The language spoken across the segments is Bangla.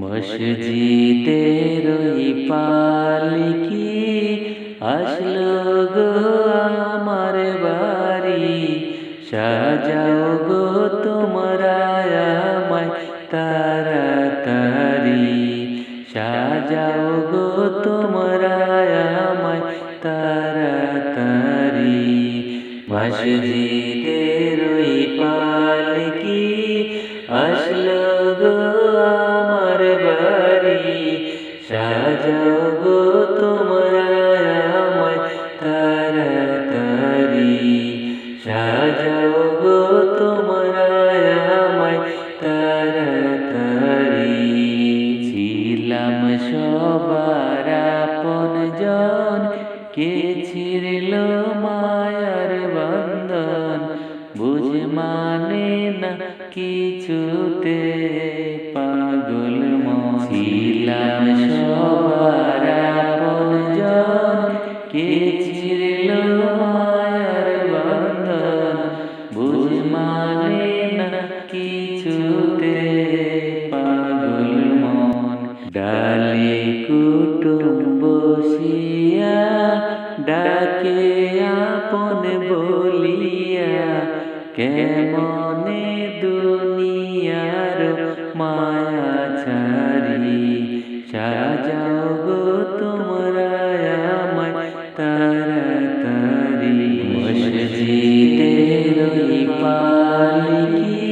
মসজিদের ওই পালকি আসলো গো আমার বাড়ি, সাজাও গো তোমরা আমায় তাড়াতাড়ি, সাজাও গো তোমরা আমায় তাড়াতাড়ি। মসজিদের ওই পালকি আসলো গো আমার বাড়ি, সাজাও গো তোমরা আমায় তাড়াতাড়ি, সাজাও গো তোমরা আমায় তাড়াতাড়ি। ছিলাম সবার আপনজন, কে ছিঁড়ল মায়ার বন্ধন, বুঝ মানে না কিছুতে পাগল মন। ছিলাম সবার আপনজন, কে ছিঁড়ল মায়ার বন্ধন, বুঝ মানে না কিছুতে পাগল মন। ডালে কুটুম বসিয়া ডাকে আপন বলিয়া, কেমনে দুনিয়ার মায়া ছাড়ি, সাজাও গো তোমরা আমায় তাড়াতাড়ি। মসজিদের ওই পালকি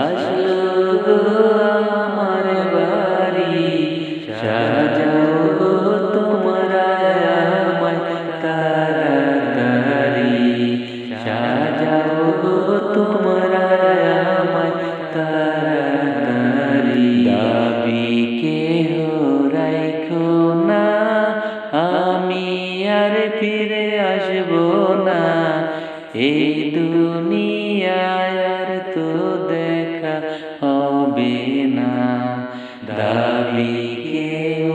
আসলো গো আমার বাড়ি, সাজাও গো তোমরা আমায় তাড়াতাড়ি, সাজাও গো তোমরা আমায় তাড়াতাড়ি। দাবি কেহ রাইখো না, আমি আর ফিরে আসবো না, এই দুনিয়ায় আর তো দেখা হবে না। দাবি কেহ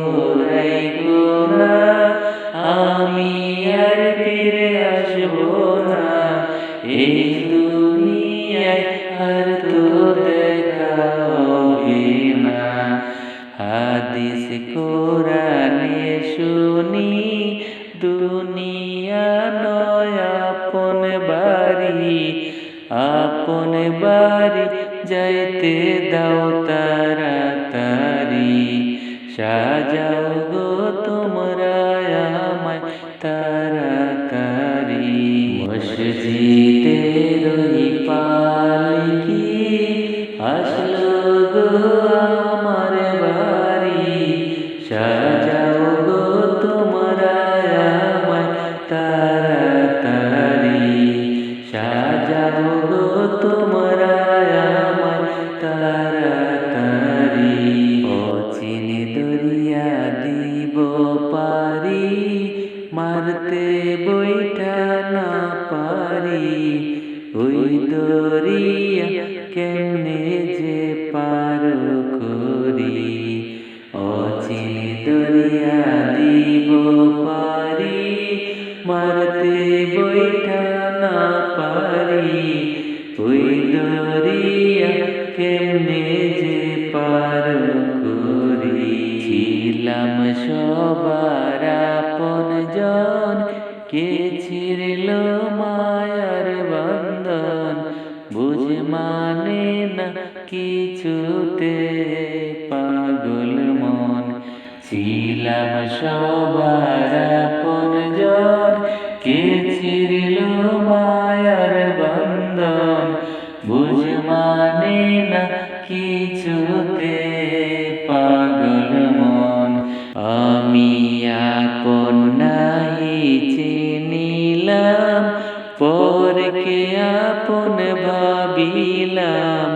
রাইখো না, আমি আর ফিরে আসবো না, এই দুনিয়ায় আর তো দেখা হবে না। হাদিস কোরআনে শুনি, দুনিয়া নয় আপন বাড়ি, আপন বাড়ি যাইতে দাও তাড়াতাড়ি, সাজাও গো তোমরা আমায় তাড়াতাড়ি। মসজিদের ওই পালকি আসলো গো আমার বাড়ি, সাজাও গো তোমরা আমায় তাড়াতাড়ি, সাজাও গো তোমরা আমায় তাড়াতাড়ি। অচিন দরিয়া দিব পারি, মারতে বইটা না পারি, ওই দরিয়া কেমনে যে পার করি। অচিন দরিয়া দিব পারি, মারতে বইটা না পারি, ওই দরিয়া কেমনে যে পার করি। ছিলাম সবার আপনজন, কে ছিঁড়ল মায়ার বন্ধন, বুঝ মানে না কিছুতে পাগল মন। ছিলাম সবার আপনজন, কে ছিঁড়ল মায়ার বন্ধন, বুঝ মানে না কিছুতে পাগল মন। আমি আপন নাহি চিনিলাম, পরকে আপন ভাবিলাম,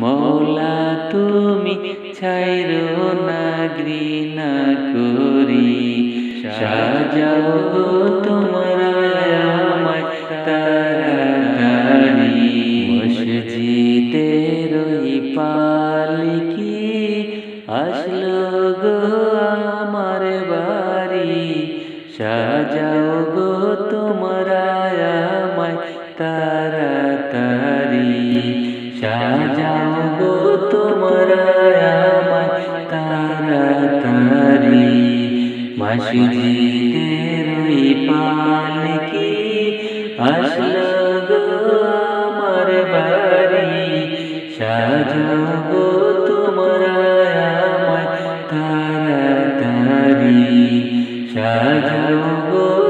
মৌলা তুমি ছাইরো না ঘৃণা করি, সাজাও গো তোমরা আমায় তাড়াতাড়ি। মসজিদের ওই পালকি আসলো গো আমার বাড়ি, সাজাও গো তোমরা আমায় তাড়াতাড়ি, সাজাও গো তোমরা আমায় মসজিদের ওই পালকি আসলো গো আমার বাড়ি, সাজাও গো তোমরা আমায় তাড়াতাড়ি, সাজাও গো